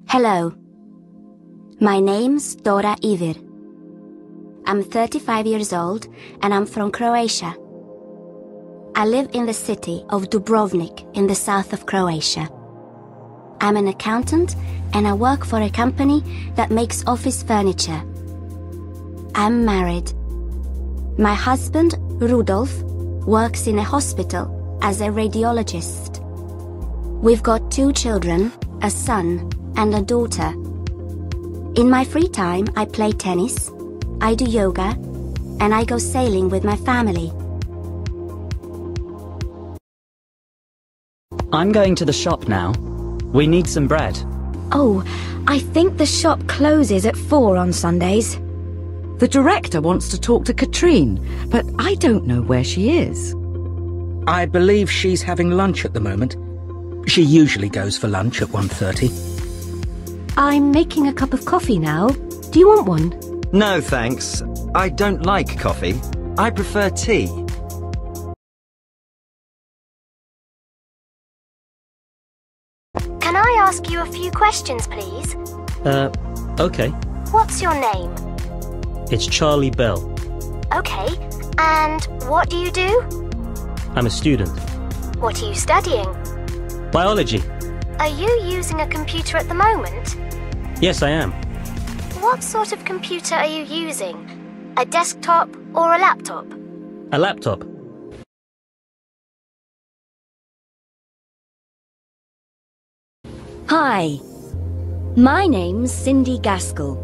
Hello. My name's Dora Ivir. I'm 35 years old and I'm from Croatia. I live in the city of Dubrovnik in the south of Croatia. I'm an accountant and I work for a company that makes office furniture. I'm married. My husband, Rudolf, works in a hospital as a radiologist. We've got 2 children, a son and a daughter. In my free time, I play tennis, I do yoga, and I go sailing with my family. I'm going to the shop now. We need some bread. Oh, I think the shop closes at 4 on Sundays. The director wants to talk to Katrine, but I don't know where she is. I believe she's having lunch at the moment. She usually goes for lunch at 1:30. I'm making a cup of coffee now. Do you want one? No, thanks. I don't like coffee. I prefer tea. Can I ask you a few questions, please? Okay. What's your name? It's Charlie Bell. Okay, and what do you do? I'm a student. What are you studying? Biology. Are you using a computer at the moment? Yes, I am. What sort of computer are you using? A desktop or a laptop? A laptop. Hi. My name's Cindy Gaskell.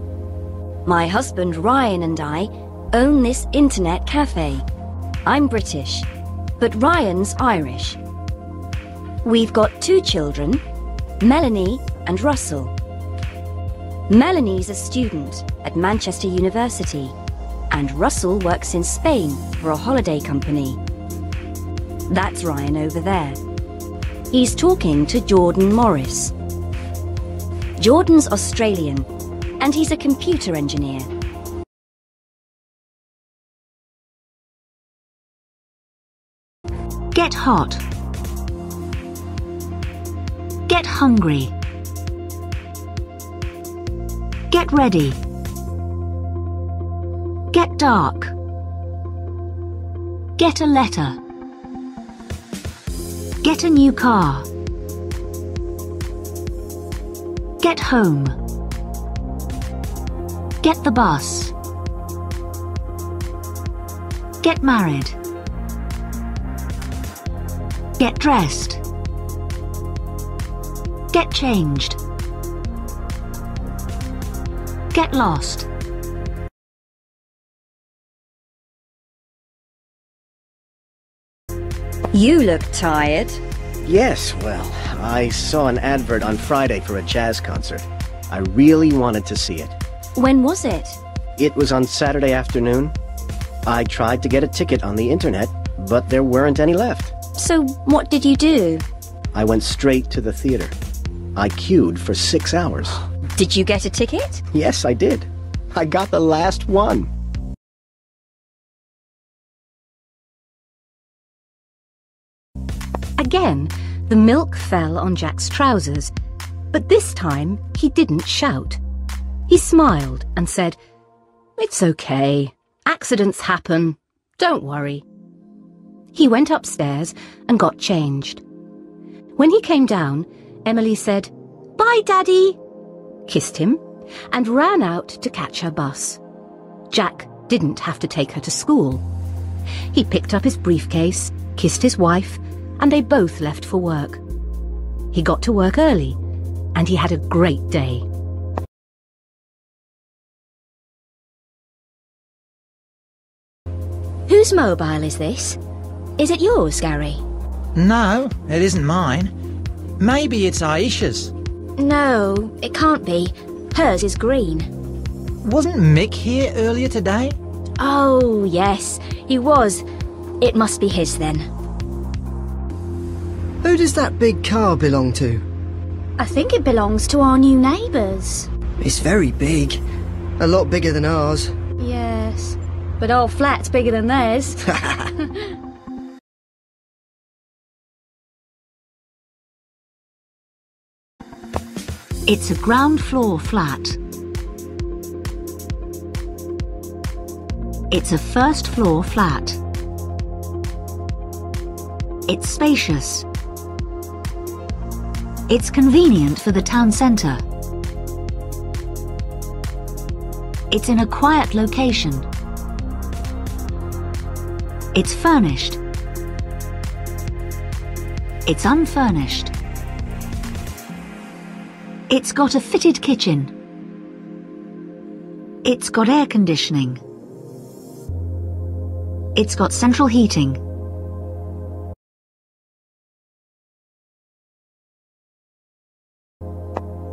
My husband Ryan and I own this internet cafe. I'm British, but Ryan's Irish. We've got 2 children, Melanie and Russell. Melanie's a student at Manchester University, and Russell works in Spain for a holiday company. That's Ryan over there. He's talking to Jordan Morris. Jordan's Australian, and he's a computer engineer. Get hot. Get hungry. Get ready. Get dark. Get a letter. Get a new car. Get home. Get the bus. Get married. Get dressed. Get changed. Get lost. You look tired. Yes, well, I saw an advert on Friday for a jazz concert. I really wanted to see it. When was it? It was on Saturday afternoon. I tried to get a ticket on the internet, but there weren't any left. So what did you do? I went straight to the theater. I queued for 6 hours. Did you get a ticket? Yes, I did. I got the last one. Again, the milk fell on Jack's trousers, but this time he didn't shout. He smiled and said, "It's okay. Accidents happen. Don't worry." He went upstairs and got changed. When he came down, Emily said, "Bye, Daddy," kissed him, and ran out to catch her bus. Jack didn't have to take her to school. He picked up his briefcase, kissed his wife, and they both left for work. He got to work early, and he had a great day. Whose mobile is this? Is it yours, Gary? No, it isn't mine. Maybe it's Aisha's. No, it can't be. Hers is green. Wasn't Mick here earlier today? Oh, yes, he was. It must be his then. Who does that big car belong to? I think it belongs to our new neighbours. It's very big. A lot bigger than ours. Yes, but our flat's bigger than theirs. It's a ground floor flat. It's a first floor flat. It's spacious. It's convenient for the town centre. It's in a quiet location. It's furnished. It's unfurnished. It's got a fitted kitchen. It's got air conditioning. It's got central heating.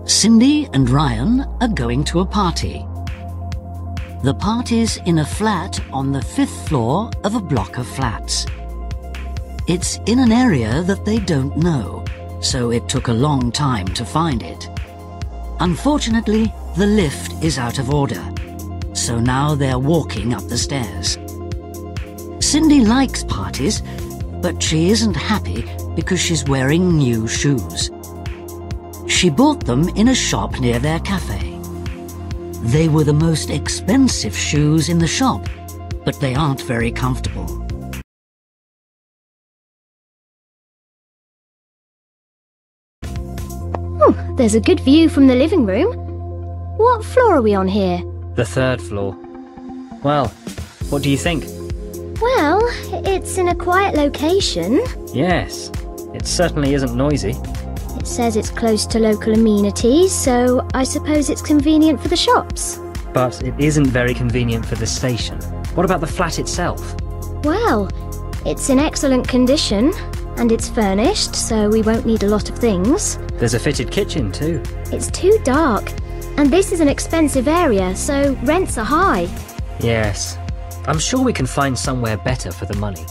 Cindy and Ryan are going to a party. The party's in a flat on the 5th floor of a block of flats. It's in an area that they don't know, so it took a long time to find it. Unfortunately, the lift is out of order, so now they're walking up the stairs. Cindy likes parties, but she isn't happy because she's wearing new shoes. She bought them in a shop near their cafe. They were the most expensive shoes in the shop, but they aren't very comfortable. Oh, there's a good view from the living room. What floor are we on here? The 3rd floor. Well, what do you think? Well, it's in a quiet location. Yes, it certainly isn't noisy. It says it's close to local amenities, so I suppose it's convenient for the shops. But it isn't very convenient for the station. What about the flat itself? Well, it's in excellent condition, and it's furnished, so we won't need a lot of things. There's a fitted kitchen too. It's too dark, and this is an expensive area, so rents are high. Yes, I'm sure we can find somewhere better for the money.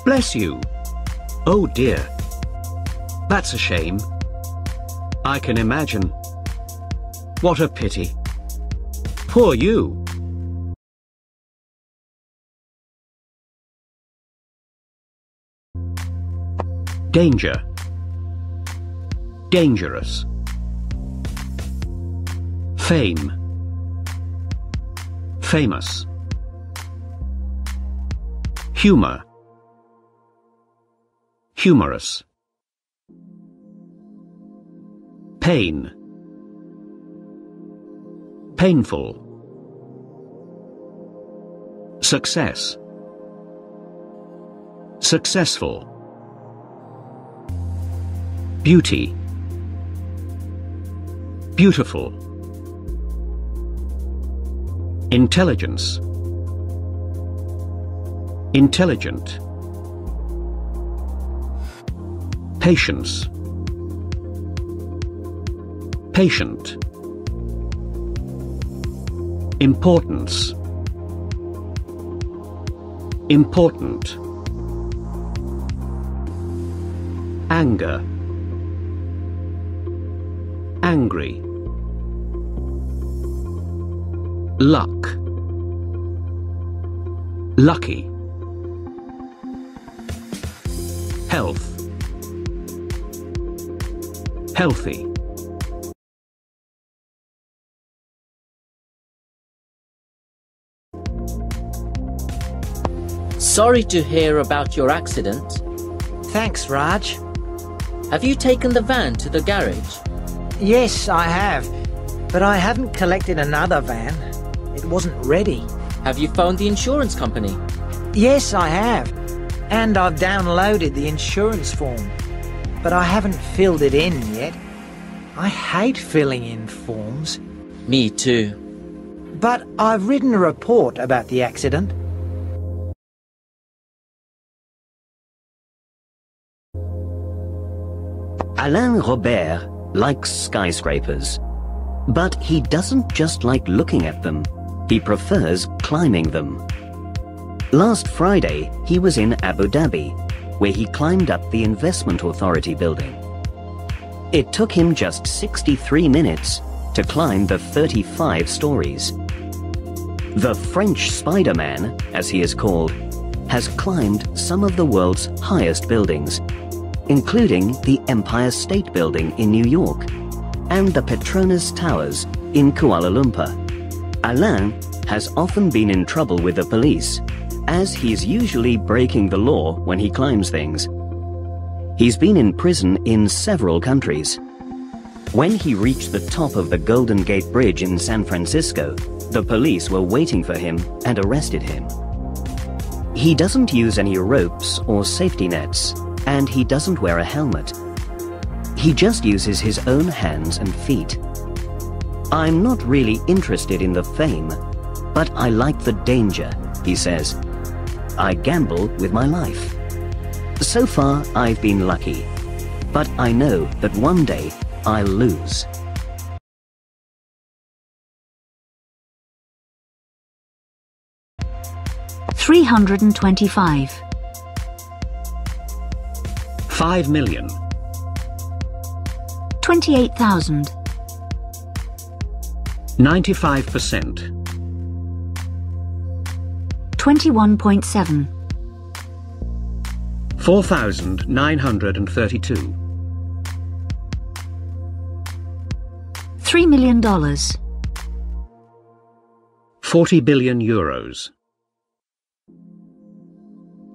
Bless you. Oh dear. That's a shame. I can imagine. What a pity. Poor you. Danger. Dangerous. Fame. Famous. Humor. Humorous. Pain. Painful. Success. Successful. Beauty. Beautiful. Intelligence. Intelligent. Patience. Patient. Importance. Important. Anger. Angry. Luck. Lucky. Health. Healthy. Sorry to hear about your accident. Thanks, Raj. Have you taken the van to the garage? Yes, I have. But I haven't collected another van. It wasn't ready. Have you phoned the insurance company? Yes, I have. And I've downloaded the insurance form. But I haven't filled it in yet. I hate filling in forms. Me too. But I've written a report about the accident. Alain Robert likes skyscrapers. But he doesn't just like looking at them. He prefers climbing them. Last Friday, he was in Abu Dhabi, where he climbed up the Investment Authority building. It took him just 63 minutes to climb the 35 stories. The French Spider-Man, as he is called, has climbed some of the world's highest buildings, including the Empire State Building in New York and the Petronas Towers in Kuala Lumpur. Alain has often been in trouble with the police, as he's usually breaking the law when he climbs things. He's been in prison in several countries. When he reached the top of the Golden Gate Bridge in San Francisco, the police were waiting for him and arrested him. He doesn't use any ropes or safety nets, and he doesn't wear a helmet. He just uses his own hands and feet. I'm not really interested in the fame, but I like the danger, he says. I gamble with my life. So far, I've been lucky, but I know that one day I'll lose. $325. 5 million. 28,000. 95%. 21.7. 4,932. $3 million. 40 billion euros.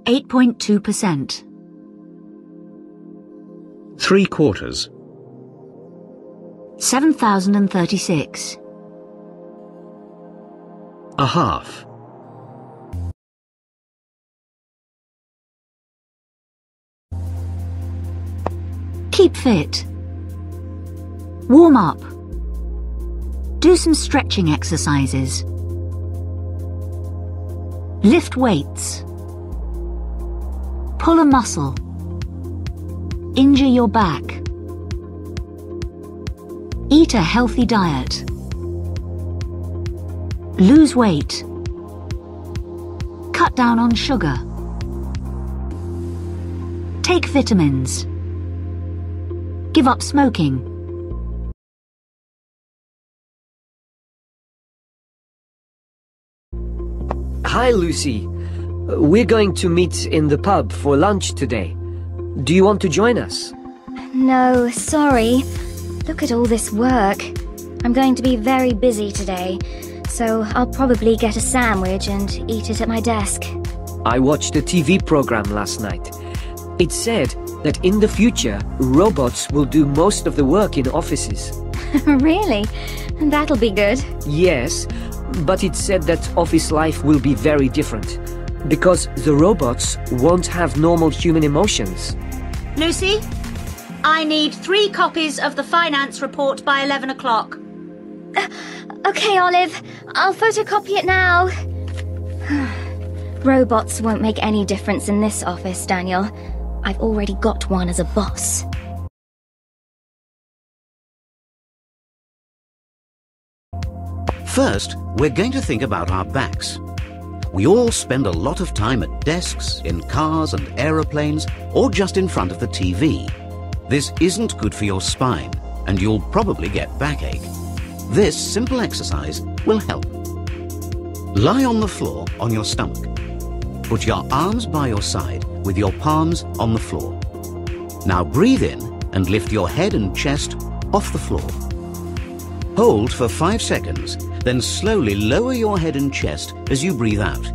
8.2%. 3 quarters. 7,036. A half. Keep fit. Warm up. Do some stretching exercises. Lift weights. Pull a muscle. Injure your back. Eat a healthy diet. Lose weight. Cut down on sugar. Take vitamins. Give up smoking. Hi, Lucy. We're going to meet in the pub for lunch today. Do you want to join us? No, sorry. Look at all this work. I'm going to be very busy today, so I'll probably get a sandwich and eat it at my desk. I watched a TV program last night. It said that in the future, robots will do most of the work in offices. Really? That'll be good. Yes, but it said that office life will be very different, because the robots won't have normal human emotions. Lucy, I need 3 copies of the finance report by 11 o'clock. Okay, Olive. I'll photocopy it now. Robots won't make any difference in this office, Daniel. I've already got one as a boss. First, we're going to think about our backs. We all spend a lot of time at desks, in cars and aeroplanes, or just in front of the TV. This isn't good for your spine, and you'll probably get backache. This simple exercise will help. Lie on the floor on your stomach. Put your arms by your side with your palms on the floor. Now breathe in and lift your head and chest off the floor. Hold for 5 seconds, then slowly lower your head and chest as you breathe out.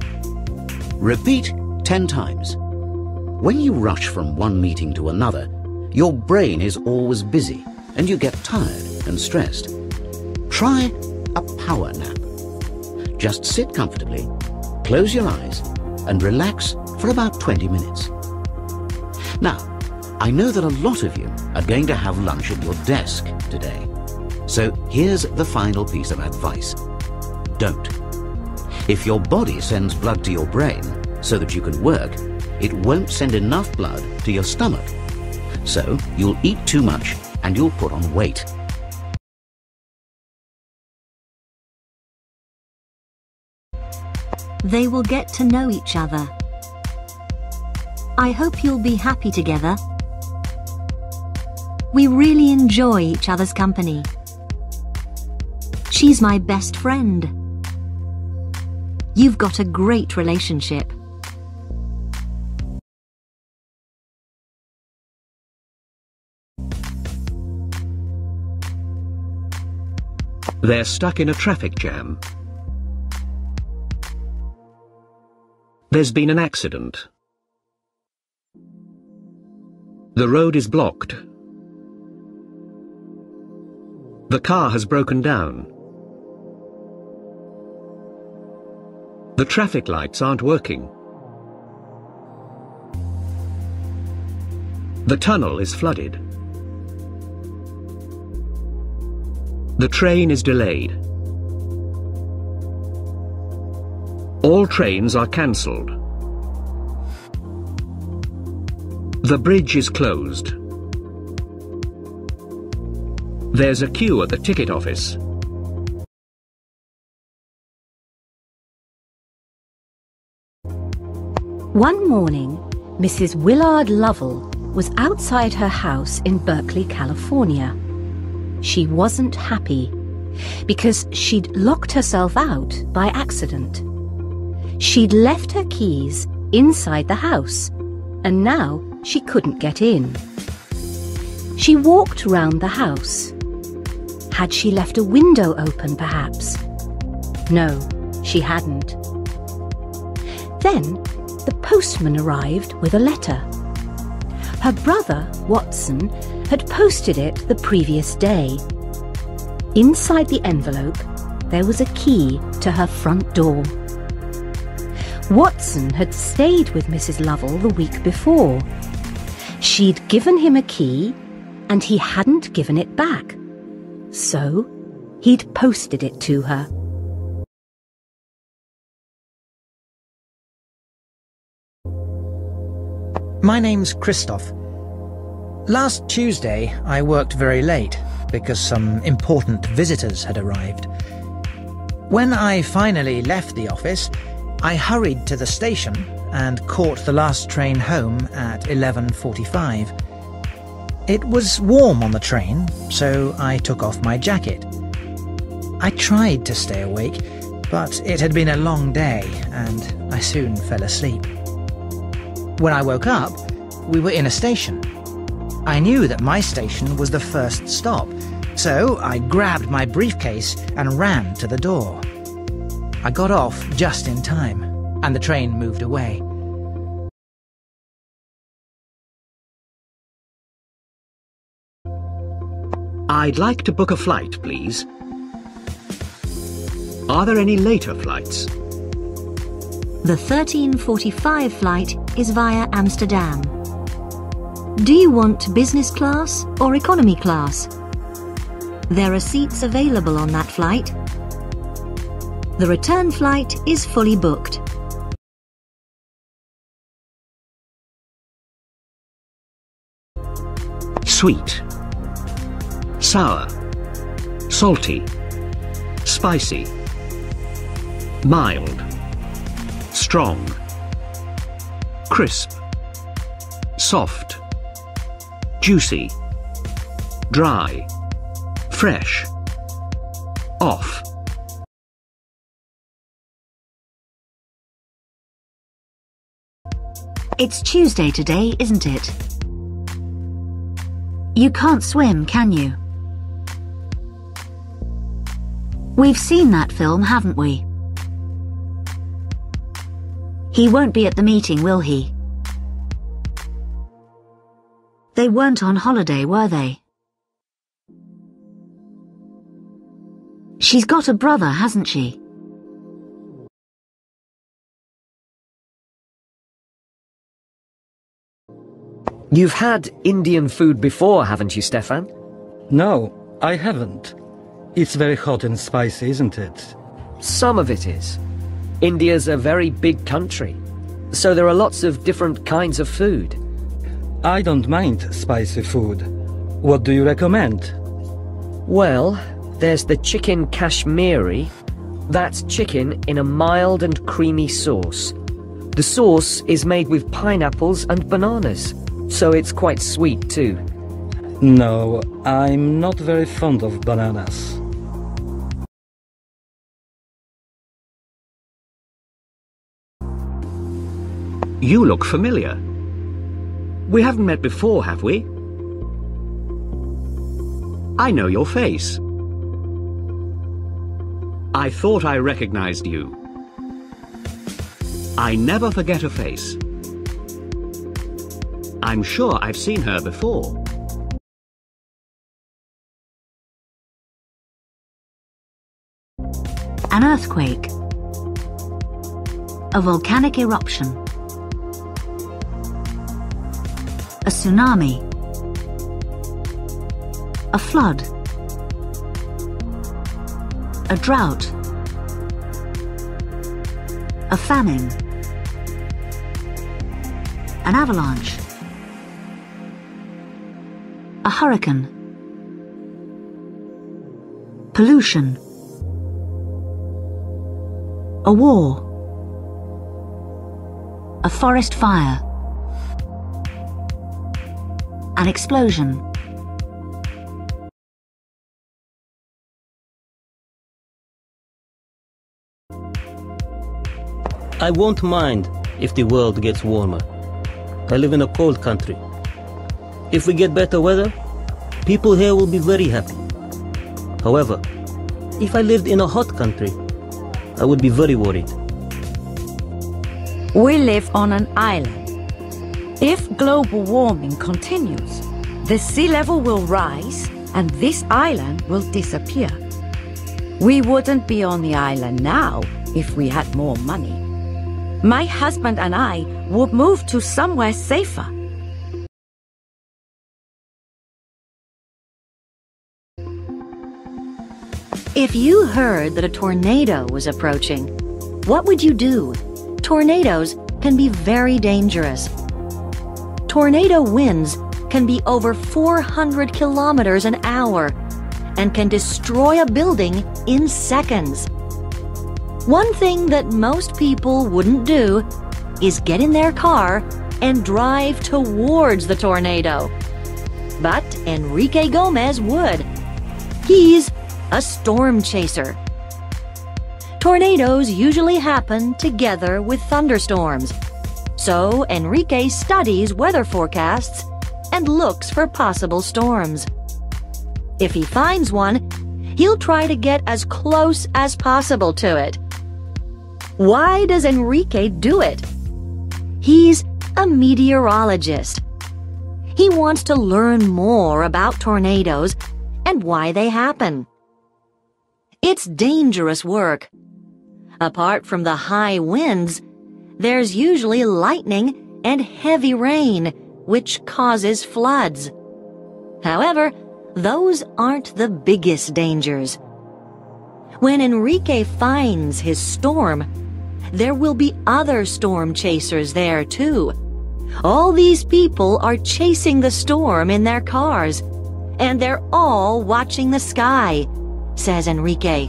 Repeat 10 times. When you rush from one meeting to another, your brain is always busy and you get tired and stressed. Try a power nap. Just sit comfortably, close your eyes, and relax for about 20 minutes. Now, I know that a lot of you are going to have lunch at your desk today. So here's the final piece of advice. Don't. If your body sends blood to your brain so that you can work, it won't send enough blood to your stomach. So you'll eat too much and you'll put on weight. They will get to know each other. I hope you'll be happy together. We really enjoy each other's company. She's my best friend. You've got a great relationship. They're stuck in a traffic jam. There's been an accident. The road is blocked. The car has broken down. The traffic lights aren't working. The tunnel is flooded. The train is delayed. All trains are cancelled. The bridge is closed. There's a queue at the ticket office. One morning, Mrs. Willard Lovell was outside her house in Berkeley, California. She wasn't happy because she'd locked herself out by accident. She'd left her keys inside the house, and now she couldn't get in. She walked round the house. Had she left a window open, perhaps? No, she hadn't. Then the postman arrived with a letter. Her brother, Watson, had posted it the previous day. Inside the envelope, there was a key to her front door. Watson had stayed with Mrs. Lovell the week before. She'd given him a key, and he hadn't given it back. So, he'd posted it to her. My name's Christoph. Last Tuesday, I worked very late because some important visitors had arrived. When I finally left the office, I hurried to the station and caught the last train home at 11:45. It was warm on the train, so I took off my jacket. I tried to stay awake, but it had been a long day and I soon fell asleep. When I woke up, we were in a station. I knew that my station was the first stop, so I grabbed my briefcase and ran to the door. I got off just in time, and the train moved away. I'd like to book a flight, please. Are there any later flights? The 13:45 flight is via Amsterdam. Do you want business class or economy class? There are seats available on that flight. The return flight is fully booked. Sweet, sour, salty, spicy, mild, strong, crisp, soft, juicy, dry, fresh, off. It's Tuesday today, isn't it? You can't swim, can you? We've seen that film, haven't we? He won't be at the meeting, will he? They weren't on holiday, were they? She's got a brother, hasn't she? You've had Indian food before, haven't you, Stefan? No, I haven't. It's very hot and spicy, isn't it? Some of it is. India's a very big country, so there are lots of different kinds of food. I don't mind spicy food. What do you recommend? Well, there's the chicken Kashmiri. That's chicken in a mild and creamy sauce. The sauce is made with pineapples and bananas, so it's quite sweet too. No, I'm not very fond of bananas. You look familiar. We haven't met before, have we? I know your face. I thought I recognized you. I never forget a face. I'm sure I've seen her before. An earthquake. A volcanic eruption. A tsunami. A flood. A drought. A famine. An avalanche. A hurricane. Pollution. A war. A forest fire. An explosion. I won't mind if the world gets warmer. I live in a cold country. If we get better weather, people here will be very happy. However, if I lived in a hot country, I would be very worried. We live on an island. If global warming continues, the sea level will rise and this island will disappear. We wouldn't be on the island now if we had more money. My husband and I would move to somewhere safer. If you heard that a tornado was approaching, what would you do? Tornadoes can be very dangerous. Tornado winds can be over 400 kilometers an hour and can destroy a building in seconds. One thing that most people wouldn't do is get in their car and drive towards the tornado. But Enrique Gomez would. He's a storm chaser. Tornadoes usually happen together with thunderstorms. So Enrique studies weather forecasts and looks for possible storms. If he finds one, he'll try to get as close as possible to it. Why does Enrique do it? He's a meteorologist. He wants to learn more about tornadoes and why they happen. It's dangerous work. Apart from the high winds, there's usually lightning and heavy rain, which causes floods. However, those aren't the biggest dangers. When Enrique finds his storm, there will be other storm chasers there too. All these people are chasing the storm in their cars, and they're all watching the sky, says Enrique.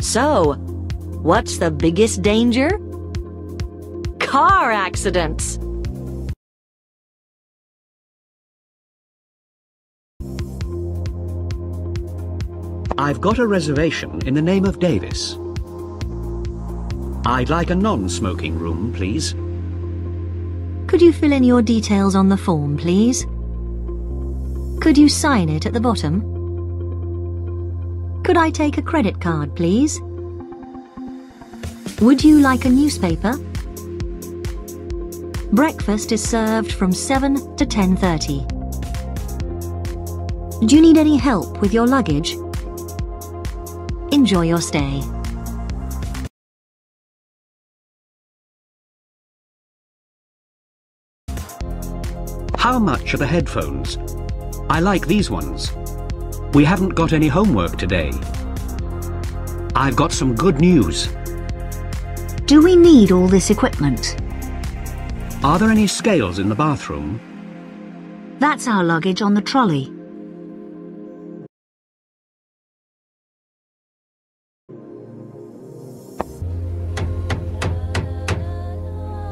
So, what's the biggest danger? Car accidents! I've got a reservation in the name of Davis. I'd like a non-smoking room, please. Could you fill in your details on the form, please? Could you sign it at the bottom? Could I take a credit card, please? Would you like a newspaper? Breakfast is served from 7 to 10:30. Do you need any help with your luggage? Enjoy your stay. How much are the headphones? I like these ones. We haven't got any homework today. I've got some good news. Do we need all this equipment? Are there any scales in the bathroom? That's our luggage on the trolley.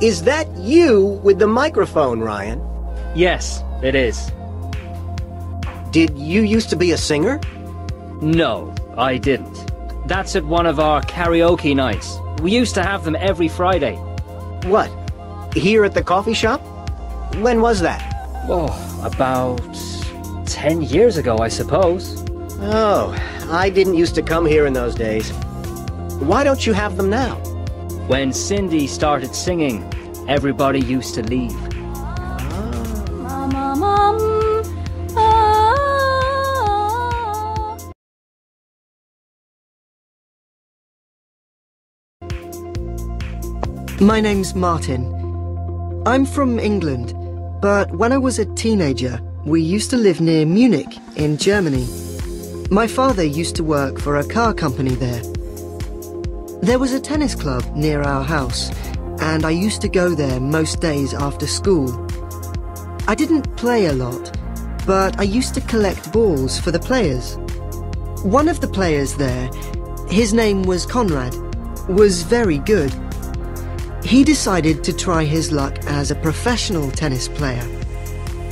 Is that you with the microphone, Ryan? Yes, it is. Did you used to be a singer? No, I didn't. That's at one of our karaoke nights. We used to have them every Friday. What? Here at the coffee shop? When was that? Oh, about 10 years ago, I suppose. Oh, I didn't used to come here in those days. Why don't you have them now? When Cindy started singing, everybody used to leave. My name's Martin. I'm from England, but when I was a teenager, we used to live near Munich in Germany. My father used to work for a car company there. There was a tennis club near our house, and I used to go there most days after school. I didn't play a lot, but I used to collect balls for the players. One of the players there, his name was Conrad, was very good. He decided to try his luck as a professional tennis player,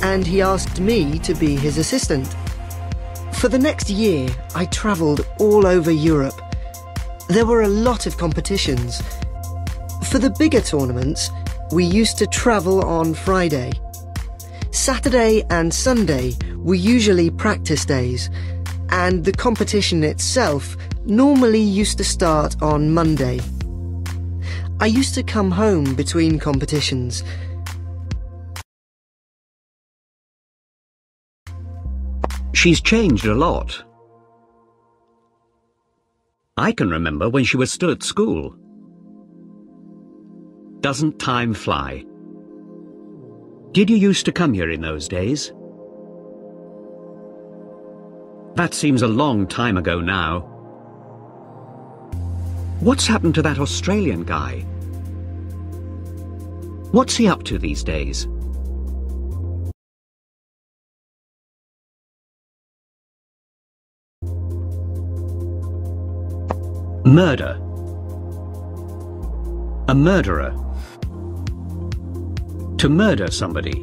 and he asked me to be his assistant. For the next year, I travelled all over Europe. There were a lot of competitions. For the bigger tournaments, we used to travel on Friday. Saturday and Sunday were usually practice days, and the competition itself normally used to start on Monday. I used to come home between competitions. She's changed a lot. I can remember when she was still at school. Doesn't time fly? Did you used to come here in those days? That seems a long time ago now. What's happened to that Australian guy? What's he up to these days? Murder. A murderer. To murder somebody.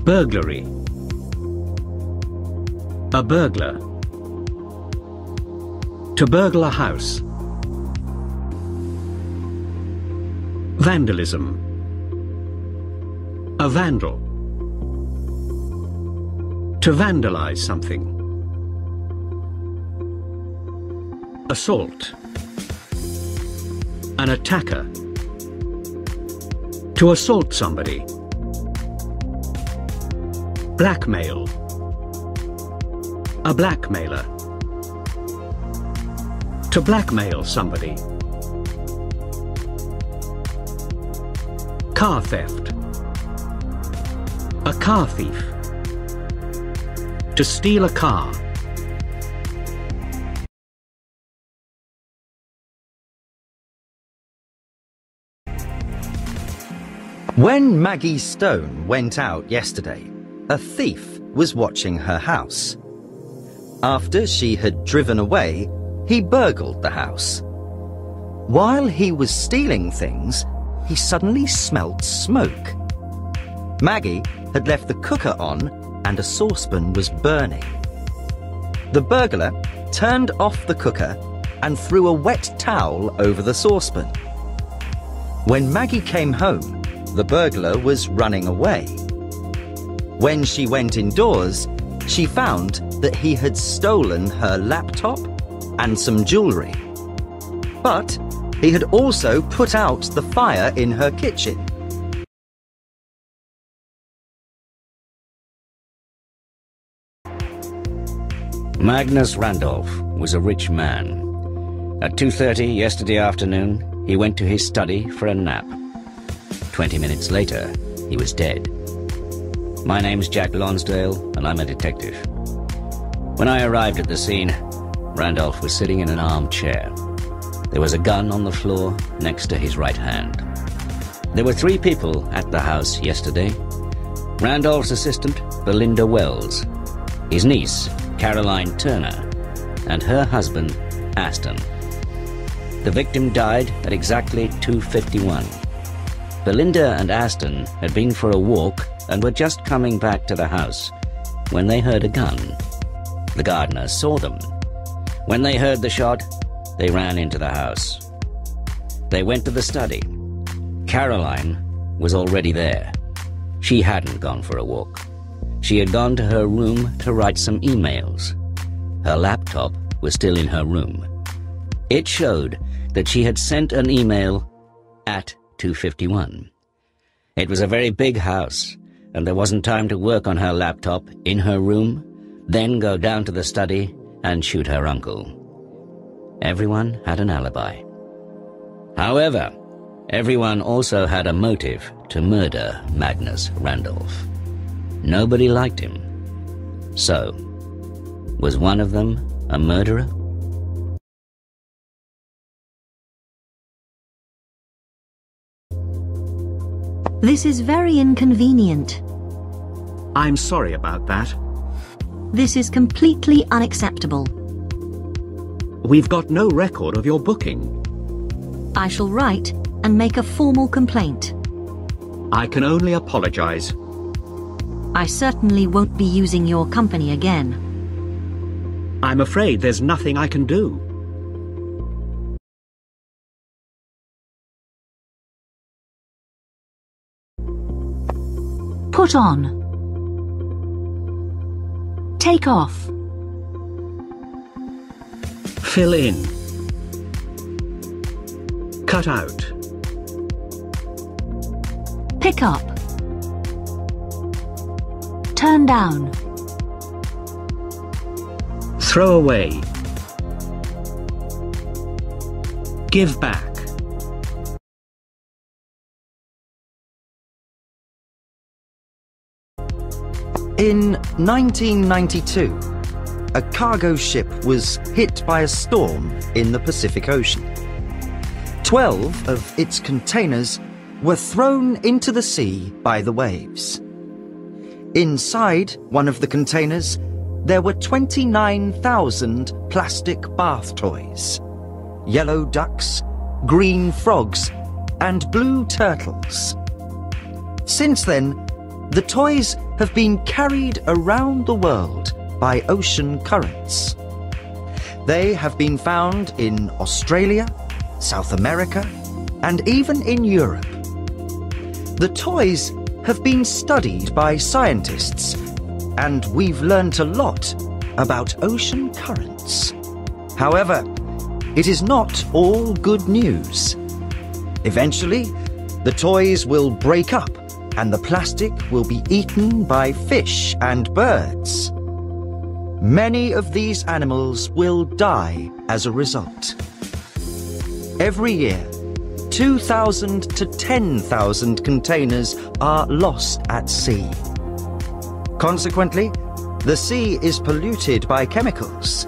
Burglary. A burglar. To burgle a house. Vandalism. A vandal. To vandalize something. Assault. An attacker. To assault somebody. Blackmail. A blackmailer. To blackmail somebody. Car theft. A car thief. To steal a car. When Maggie Stone went out yesterday, a thief was watching her house. After she had driven away, he burgled the house. While he was stealing things, he suddenly smelt smoke. Maggie had left the cooker on and a saucepan was burning. The burglar turned off the cooker and threw a wet towel over the saucepan. When Maggie came home, the burglar was running away. When she went indoors, she found that he had stolen her laptop and some jewellery. But he had also put out the fire in her kitchen. Magnus Randolph was a rich man. At 2:30 yesterday afternoon, he went to his study for a nap. 20 minutes later, he was dead. My name's Jack Lonsdale, and I'm a detective. When I arrived at the scene, Randolph was sitting in an armchair. There was a gun on the floor next to his right hand. There were 3 people at the house yesterday. Randolph's assistant, Belinda Wells, his niece, Caroline Turner, and her husband, Aston. The victim died at exactly 2:51. Belinda and Aston had been for a walk and were just coming back to the house when they heard a gun. The gardener saw them. When they heard the shot, they ran into the house. They went to the study. Caroline was already there. She hadn't gone for a walk. She had gone to her room to write some emails. Her laptop was still in her room. It showed that she had sent an email at 2:51. It was a very big house, and there wasn't time to work on her laptop in her room, then go down to the study and shoot her uncle. Everyone had an alibi. However, everyone also had a motive to murder Magnus Randolph. Nobody liked him. So, was one of them a murderer? This is very inconvenient. I'm sorry about that. This is completely unacceptable. We've got no record of your booking. I shall write and make a formal complaint. I can only apologize. I certainly won't be using your company again. I'm afraid there's nothing I can do. Put on. Take off. Fill in. Cut out. Pick up. Turn down. Throw away. Give back. In 1992, a cargo ship was hit by a storm in the Pacific Ocean. 12 of its containers were thrown into the sea by the waves. Inside one of the containers, there were 29,000 plastic bath toys, yellow ducks, green frogs, and blue turtles. Since then, the toys have been carried around the world by ocean currents. They have been found in Australia, South America, and even in Europe. The toys have been studied by scientists, and we've learnt a lot about ocean currents. However, it is not all good news. Eventually, the toys will break up and the plastic will be eaten by fish and birds. Many of these animals will die as a result. Every year, 2,000 to 10,000 containers are lost at sea. Consequently, the sea is polluted by chemicals.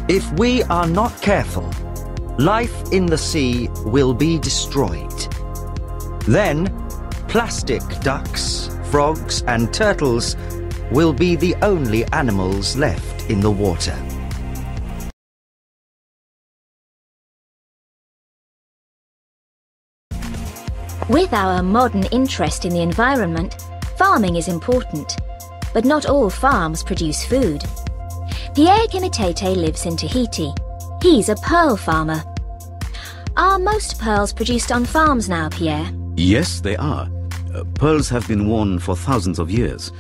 If we are not careful, life in the sea will be destroyed. Then, plastic ducks, frogs, and turtles will be the only animals left in the water. With our modern interest in the environment, farming is important. But not all farms produce food. Pierre Kimitete lives in Tahiti. He's a pearl farmer. Are most pearls produced on farms now, Pierre? Yes, they are. Pearls have been worn for thousands of years.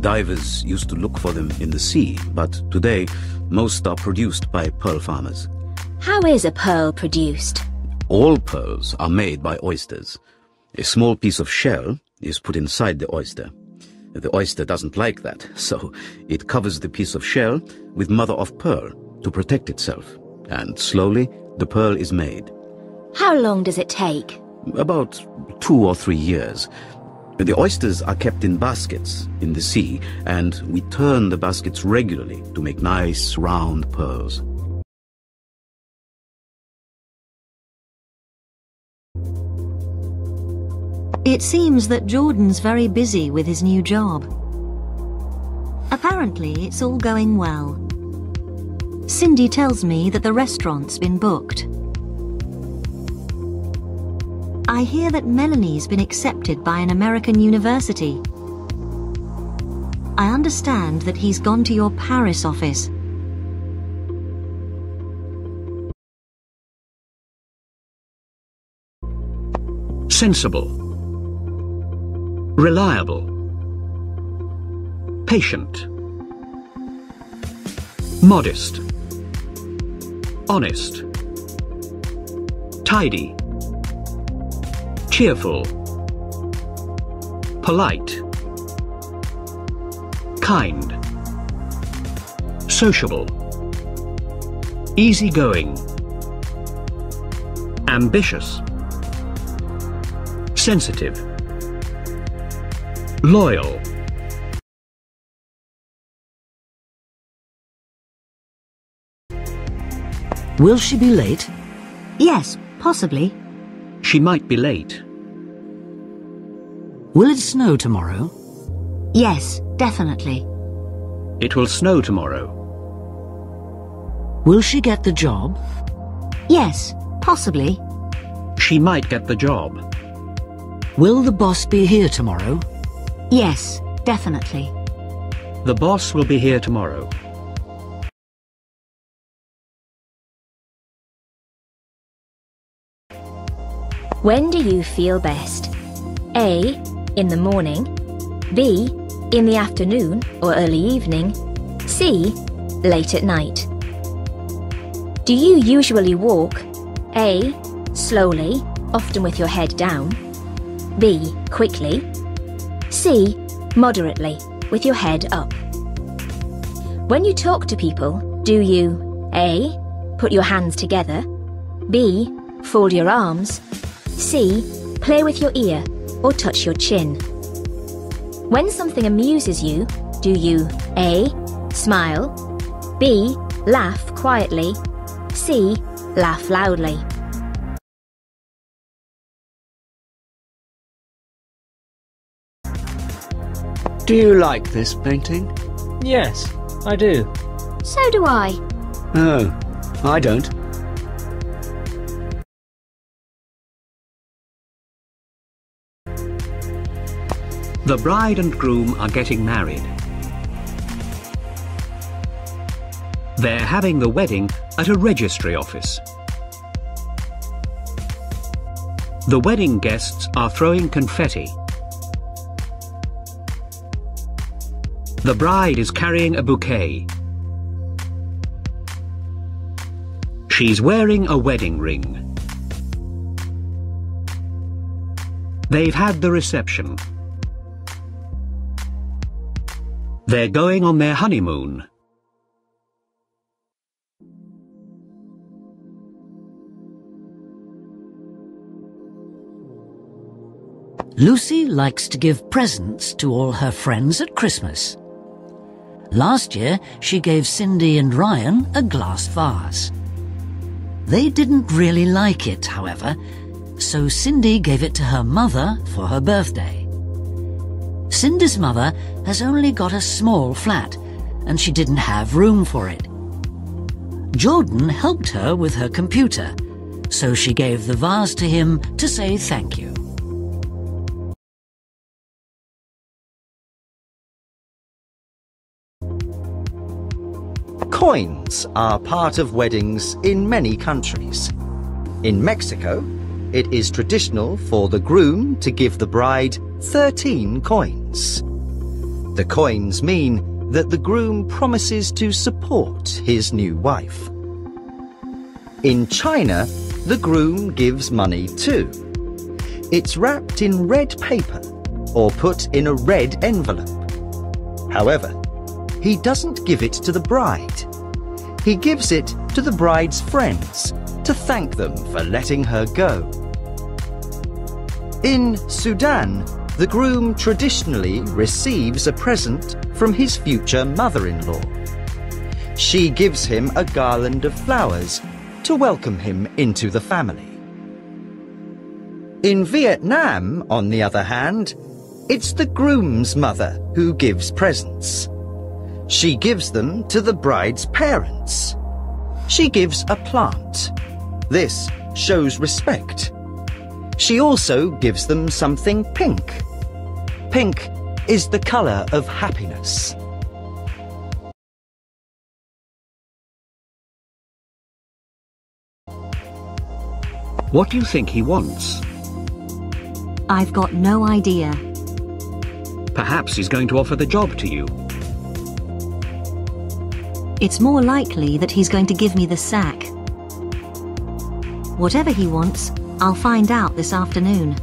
Divers used to look for them in the sea, but today most are produced by pearl farmers. How is a pearl produced? All pearls are made by oysters. A small piece of shell is put inside the oyster. The oyster doesn't like that, so it covers the piece of shell with mother of pearl to protect itself. And slowly, the pearl is made. How long does it take? About 2 or 3 years. The oysters are kept in baskets in the sea, and we turn the baskets regularly to make nice, round pearls. It seems that Jordan's very busy with his new job. Apparently, it's all going well. Cindy tells me that the restaurant's been booked. I hear that Melanie's been accepted by an American university. I understand that he's gone to your Paris office. Sensible. Reliable. Patient. Modest. Honest. Tidy. Cheerful. Polite. Kind. Sociable. Easygoing. Ambitious. Sensitive. Loyal. Will she be late? Yes, possibly. She might be late. Will it snow tomorrow? Yes, definitely. It will snow tomorrow. Will she get the job? Yes, possibly. She might get the job. Will the boss be here tomorrow? Yes, definitely. The boss will be here tomorrow. When do you feel best? A. In the morning. B. In the afternoon or early evening. C. Late at night. Do you usually walk? A. Slowly, often with your head down. B. Quickly. C. Moderately, with your head up. When you talk to people, do you A. Put your hands together. B. Fold your arms. C. Play with your ear or touch your chin. When something amuses you, do you A. Smile. B. Laugh quietly. C. Laugh loudly. Do you like this painting? Yes, I do. So do I. Oh, I don't. The bride and groom are getting married. They're having the wedding at a registry office. The wedding guests are throwing confetti. The bride is carrying a bouquet. She's wearing a wedding ring. They've had the reception. They're going on their honeymoon. Lucy likes to give presents to all her friends at Christmas. Last year, she gave Cindy and Ryan a glass vase. They didn't really like it, however, so Cindy gave it to her mother for her birthday. Cindy's mother has only got a small flat, and she didn't have room for it. Jordan helped her with her computer, so she gave the vase to him to say thank you. Coins are part of weddings in many countries. In Mexico, it is traditional for the groom to give the bride 13 coins. The coins mean that the groom promises to support his new wife. In China, the groom gives money too. It's wrapped in red paper or put in a red envelope. However, he doesn't give it to the bride. He gives it to the bride's friends to thank them for letting her go. In Sudan, the groom traditionally receives a present from his future mother-in-law. She gives him a garland of flowers to welcome him into the family. In Vietnam, on the other hand, it's the groom's mother who gives presents. She gives them to the bride's parents. She gives a plant. This shows respect. She also gives them something pink. Pink is the colour of happiness. What do you think he wants? I've got no idea. Perhaps he's going to offer the job to you. it's more likely that he's going to give me the sack. Whatever he wants, I'll find out this afternoon.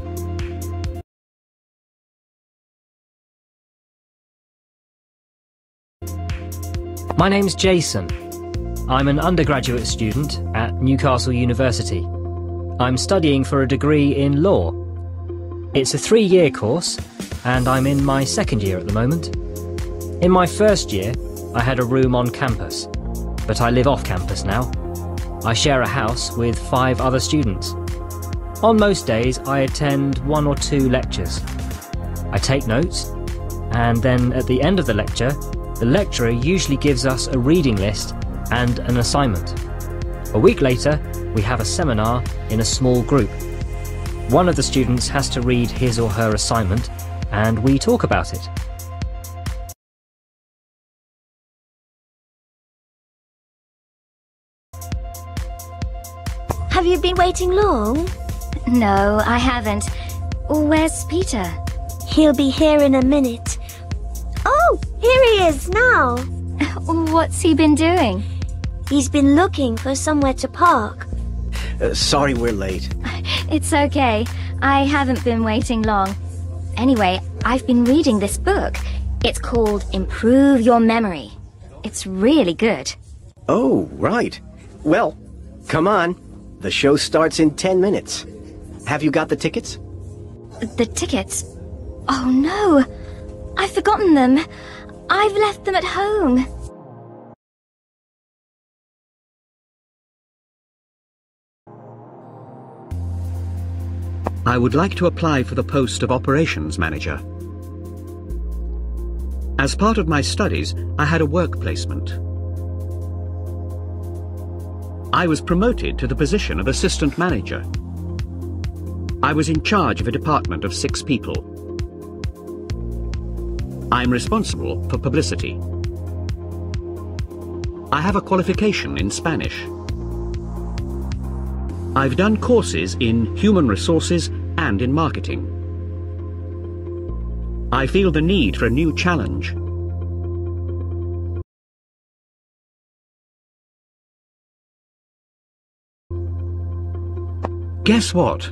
My name's Jason. I'm an undergraduate student at Newcastle University. I'm studying for a degree in law. It's a 3-year course, and I'm in my second year at the moment. In my first year, I had a room on campus, but I live off campus now. I share a house with 5 other students. On most days, I attend 1 or 2 lectures. I take notes, and then at the end of the lecture, the lecturer usually gives us a reading list and an assignment. A week later, we have a seminar in a small group. One of the students has to read his or her assignment, and we talk about it. Have you been waiting long? No, I haven't. Where's Peter? He'll be here in a minute. Oh, here he is now. What's he been doing? He's been looking for somewhere to park. Sorry we're late. It's okay. I haven't been waiting long. Anyway, I've been reading this book. It's called Improve Your Memory. It's really good. Oh, right. Well, come on. The show starts in 10 minutes. Have you got the tickets? The tickets? Oh no! I've forgotten them. I've left them at home. I would like to apply for the post of operations manager. As part of my studies, I had a work placement. I was promoted to the position of assistant manager. I was in charge of a department of 6 people. I'm responsible for publicity. I have a qualification in Spanish. I've done courses in human resources and in marketing. I feel the need for a new challenge. Guess what?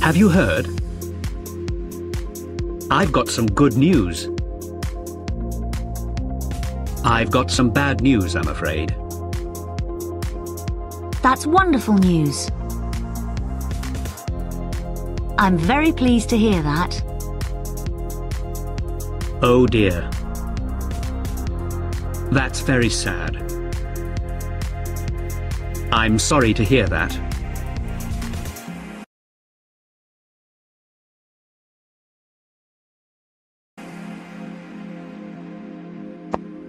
Have you heard? I've got some good news. I've got some bad news, I'm afraid. That's wonderful news. I'm very pleased to hear that. Oh dear. That's very sad. I'm sorry to hear that.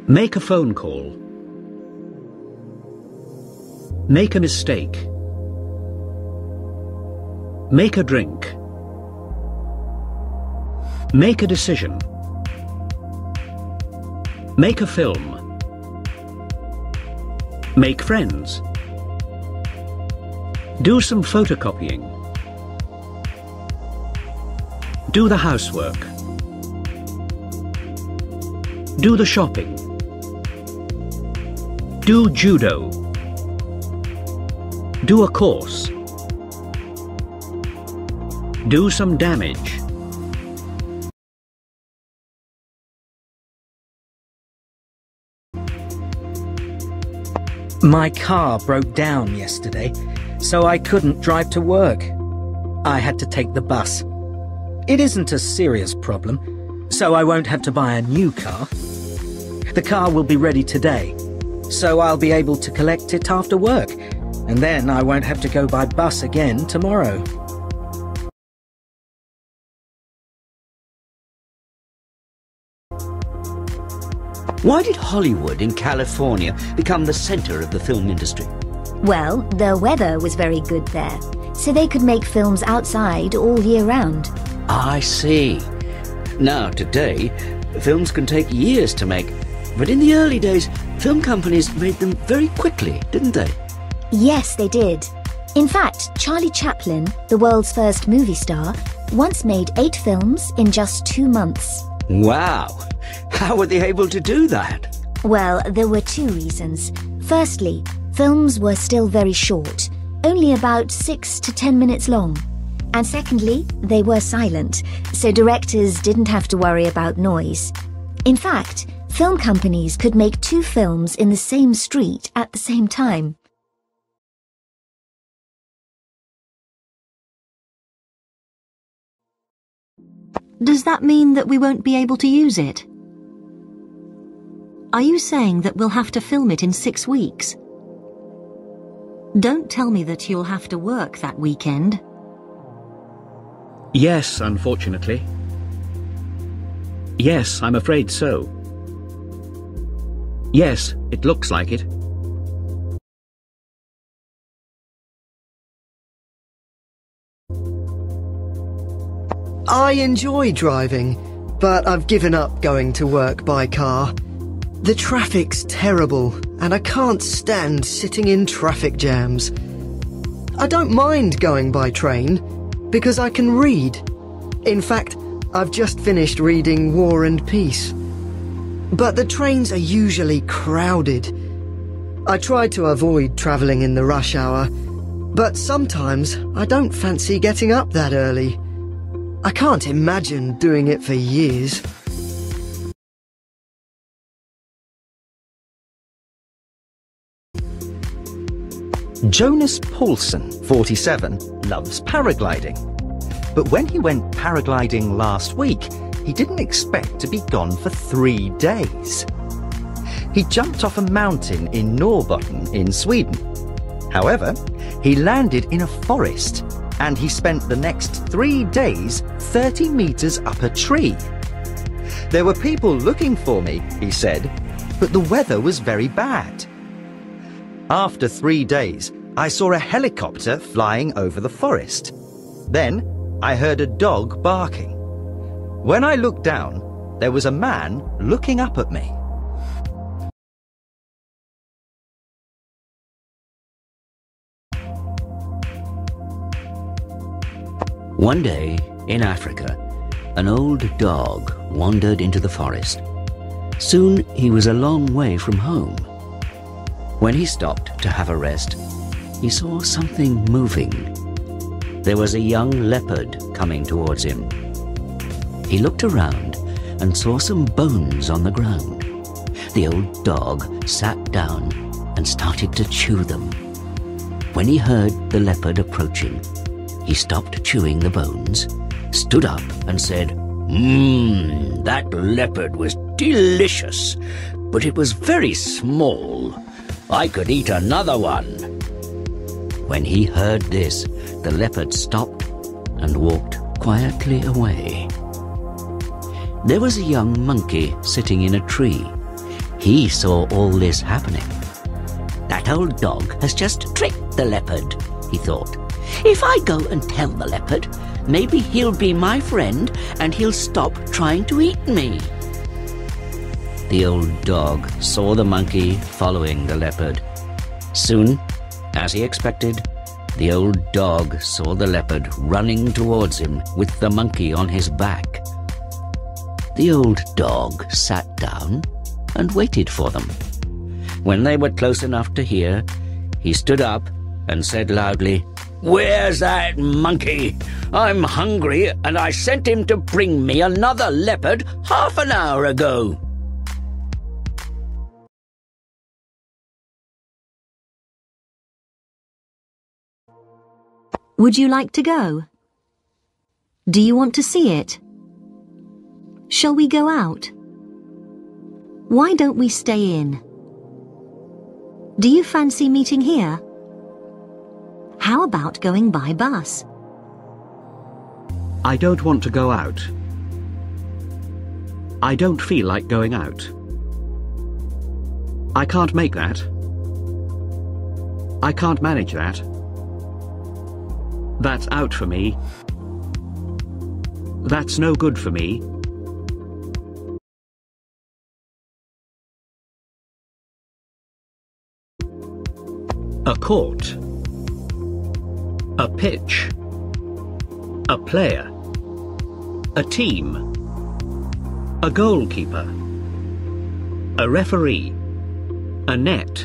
Make a phone call. Make a mistake. Make a drink. Make a decision. Make a film. Make friends. Do some photocopying. Do the housework. Do the shopping. Do judo. Do a course. Do some damage. My car broke down yesterday, so I couldn't drive to work. I had to take the bus. It isn't a serious problem, so I won't have to buy a new car. The car will be ready today, so I'll be able to collect it after work, and then I won't have to go by bus again tomorrow. Why did Hollywood in California become the center of the film industry? Well, the weather was very good there, so they could make films outside all year round. I see. Now, today, films can take years to make, but in the early days, film companies made them very quickly, didn't they? Yes, they did. In fact, Charlie Chaplin, the world's first movie star, once made 8 films in just 2 months. Wow! How were they able to do that? Well, there were two reasons. Firstly, films were still very short, only about 6 to 10 minutes long. And secondly, they were silent, so directors didn't have to worry about noise. In fact, film companies could make 2 films in the same street at the same time. Does that mean that we won't be able to use it? Are you saying that we'll have to film it in 6 weeks? Don't tell me that you'll have to work that weekend. Yes, unfortunately. Yes, I'm afraid so. Yes, it looks like it. I enjoy driving, but I've given up going to work by car. The traffic's terrible, and I can't stand sitting in traffic jams. I don't mind going by train, because I can read. In fact, I've just finished reading War and Peace. But the trains are usually crowded. I try to avoid travelling in the rush hour, but sometimes I don't fancy getting up that early. I can't imagine doing it for years. Jonas Paulson, 47, loves paragliding. But when he went paragliding last week, he didn't expect to be gone for 3 days. He jumped off a mountain in Norrbotten in Sweden. However, he landed in a forest, and he spent the next 3 days 30 meters up a tree. There were people looking for me, he said, but the weather was very bad. After 3 days, I saw a helicopter flying over the forest. Then, I heard a dog barking. When I looked down, there was a man looking up at me. One day, in Africa, an old dog wandered into the forest. Soon he was a long way from home. When he stopped to have a rest, he saw something moving. There was a young leopard coming towards him. He looked around and saw some bones on the ground. The old dog sat down and started to chew them. When he heard the leopard approaching, he stopped chewing the bones, stood up and said, That leopard was delicious, but it was very small. I could eat another one." When he heard this, the leopard stopped and walked quietly away. There was a young monkey sitting in a tree. He saw all this happening. "That old dog has just tricked the leopard," he thought. "If I go and tell the leopard, maybe he'll be my friend and he'll stop trying to eat me." The old dog saw the monkey following the leopard. Soon, as he expected, the old dog saw the leopard running towards him with the monkey on his back. The old dog sat down and waited for them. When they were close enough to hear, he stood up and said loudly, "Where's that monkey? I'm hungry and I sent him to bring me another leopard half an hour ago." Would you like to go? Do you want to see it? Shall we go out? Why don't we stay in? Do you fancy meeting here? How about going by bus? I don't want to go out. I don't feel like going out. I can't make that. I can't manage that. That's out for me. That's no good for me. A court. A pitch. A player. A team. A goalkeeper. a referee, a net,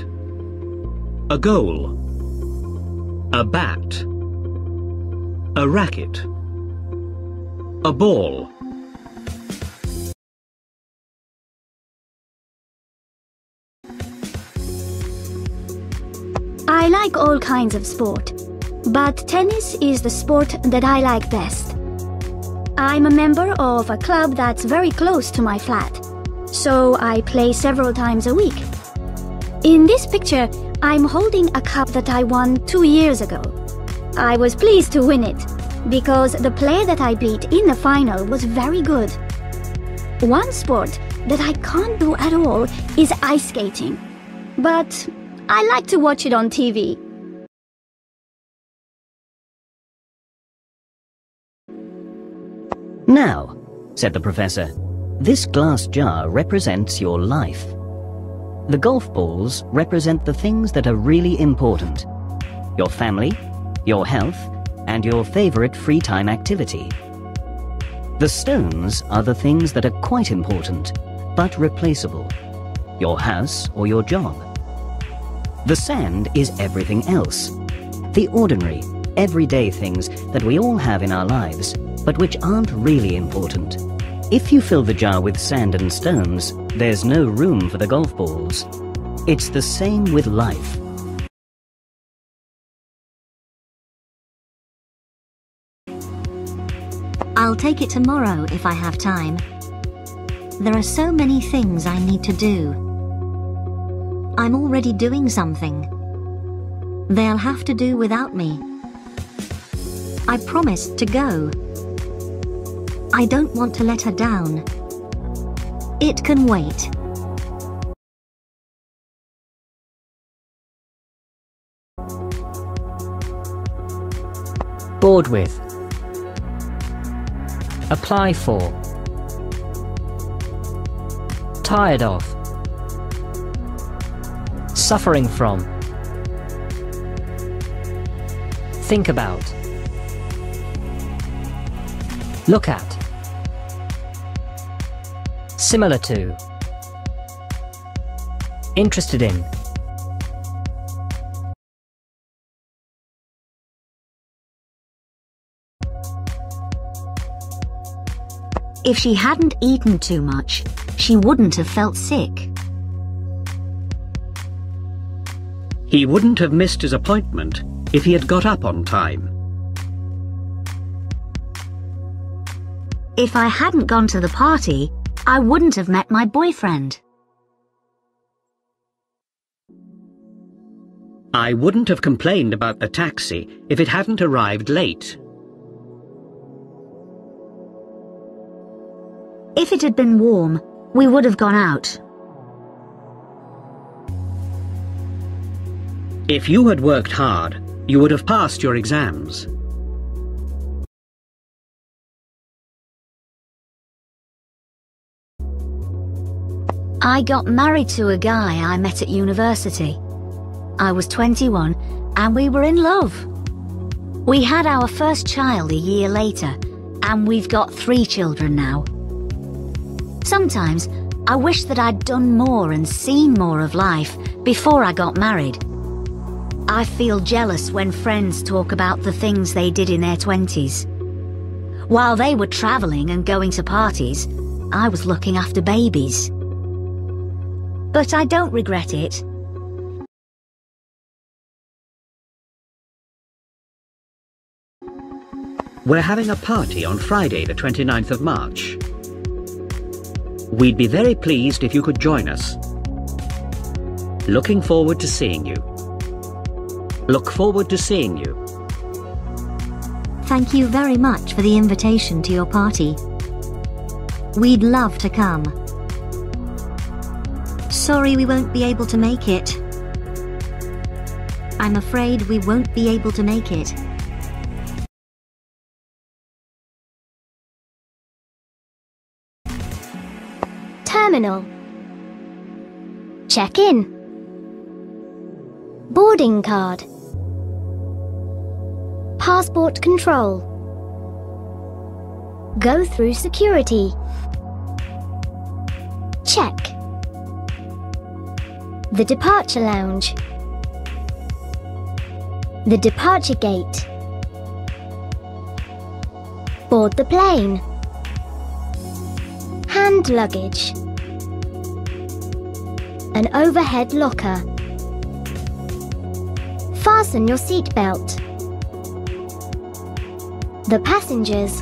a goal, a bat, a racket, a ball. I like all kinds of sport, but tennis is the sport that I like best. I'm a member of a club that's very close to my flat, so I play several times a week. In this picture, I'm holding a cup that I won 2 years ago. I was pleased to win it, because the player that I beat in the final was very good. One sport that I can't do at all is ice skating, but I like to watch it on TV. Now, said the professor, this glass jar represents your life. The golf balls represent the things that are really important. Your family, your health, and your favorite free time activity. The stones are the things that are quite important, but replaceable. Your house or your job. The sand is everything else. The ordinary, everyday things that we all have in our lives, but which aren't really important. If you fill the jar with sand and stones, there's no room for the golf balls. It's the same with life. I'll take it tomorrow if I have time. There are so many things I need to do. I'm already doing something. They'll have to do without me. I promised to go. I don't want to let her down. It can wait. Bored with. Apply for. Tired of. Suffering from. Think about. Look at. Similar to. Interested in. If she hadn't eaten too much, she wouldn't have felt sick. He wouldn't have missed his appointment if he had got up on time. If I hadn't gone to the party, I wouldn't have met my boyfriend. I wouldn't have complained about the taxi if it hadn't arrived late. If it had been warm, we would have gone out. If you had worked hard, you would have passed your exams. I got married to a guy I met at university. I was 21 and we were in love. We had our first child a year later and we've got 3 children now. Sometimes I wish that I'd done more and seen more of life before I got married. I feel jealous when friends talk about the things they did in their 20s. While they were travelling and going to parties, I was looking after babies. But I don't regret it. We're having a party on Friday the 29th of March. We'd be very pleased if you could join us. Looking forward to seeing you. Look forward to seeing you. Thank you very much for the invitation to your party. We'd love to come. Sorry we won't be able to make it. I'm afraid we won't be able to make it. Terminal. Check in. Boarding card. Passport control. Go through security. Check. The departure lounge. The departure gate. Board the plane. Hand luggage. An overhead locker. Fasten your seatbelt. The passengers.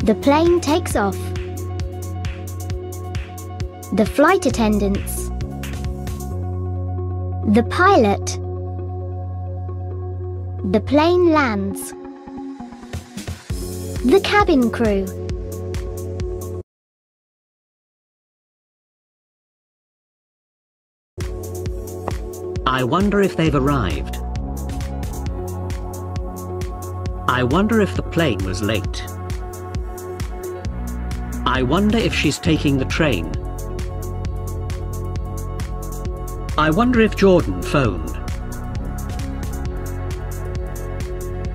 The plane takes off. The flight attendants. The pilot. The plane lands. The cabin crew. I wonder if they've arrived. I wonder if the plane was late. I wonder if she's taking the train. I wonder if Jordan phoned.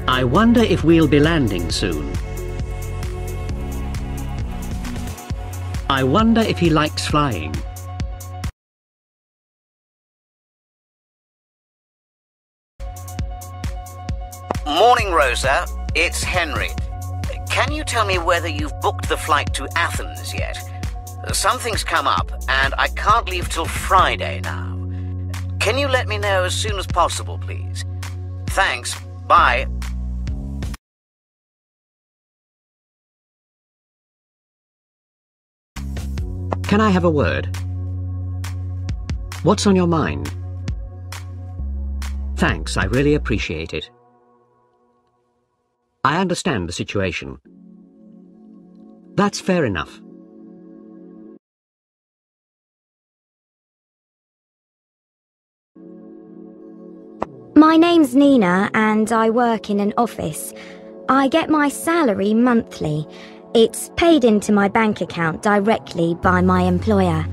I wonder if we'll be landing soon. I wonder if he likes flying. Morning, Rosa. It's Henry. Can you tell me whether you've booked the flight to Athens yet? Something's come up, and I can't leave till Friday now. Can you let me know as soon as possible, please? Thanks. Bye. Can I have a word? What's on your mind? Thanks, I really appreciate it. I understand the situation. That's fair enough. My name's Nina and I work in an office. I get my salary monthly. It's paid into my bank account directly by my employer.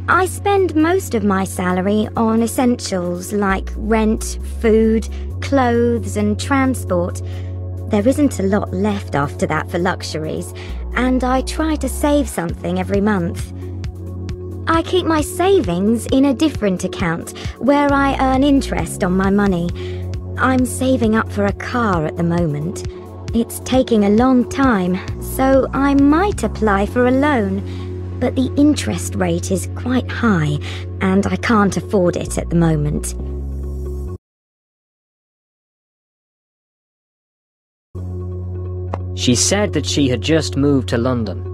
I spend most of my salary on essentials like rent, food, clothes and transport. There isn't a lot left after that for luxuries, and I try to save something every month. I keep my savings in a different account where I earn interest on my money. I'm saving up for a car at the moment. It's taking a long time, so I might apply for a loan, but the interest rate is quite high, and I can't afford it at the moment. She said that she had just moved to London.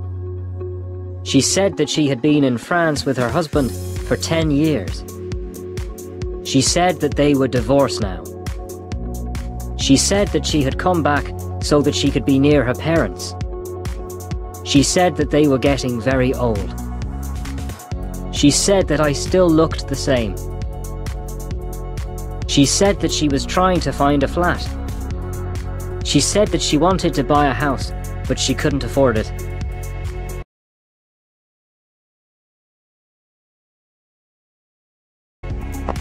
She said that she had been in France with her husband for 10 years. She said that they were divorced now. She said that she had come back so that she could be near her parents. She said that they were getting very old. She said that I still looked the same. She said that she was trying to find a flat. She said that she wanted to buy a house, but she couldn't afford it.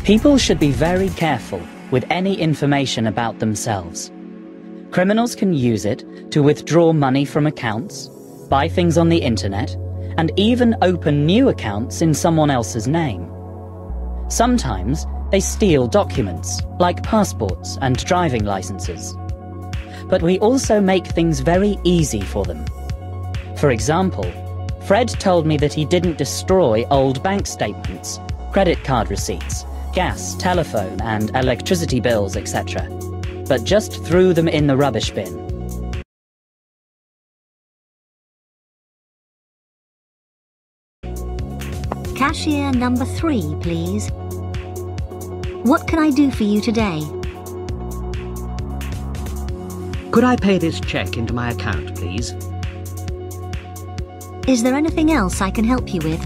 People should be very careful with any information about themselves. Criminals can use it to withdraw money from accounts, buy things on the internet, and even open new accounts in someone else's name. Sometimes they steal documents, like passports and driving licenses. But we also make things very easy for them. For example, Fred told me that he didn't destroy old bank statements, credit card receipts, gas, telephone and electricity bills, etc., but just threw them in the rubbish bin. Cashier number 3, please. What can I do for you today? Could I pay this cheque into my account, please? Is there anything else I can help you with?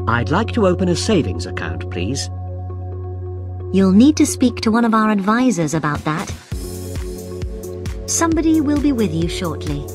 I'd like to open a savings account, please. You'll need to speak to one of our advisors about that. Somebody will be with you shortly.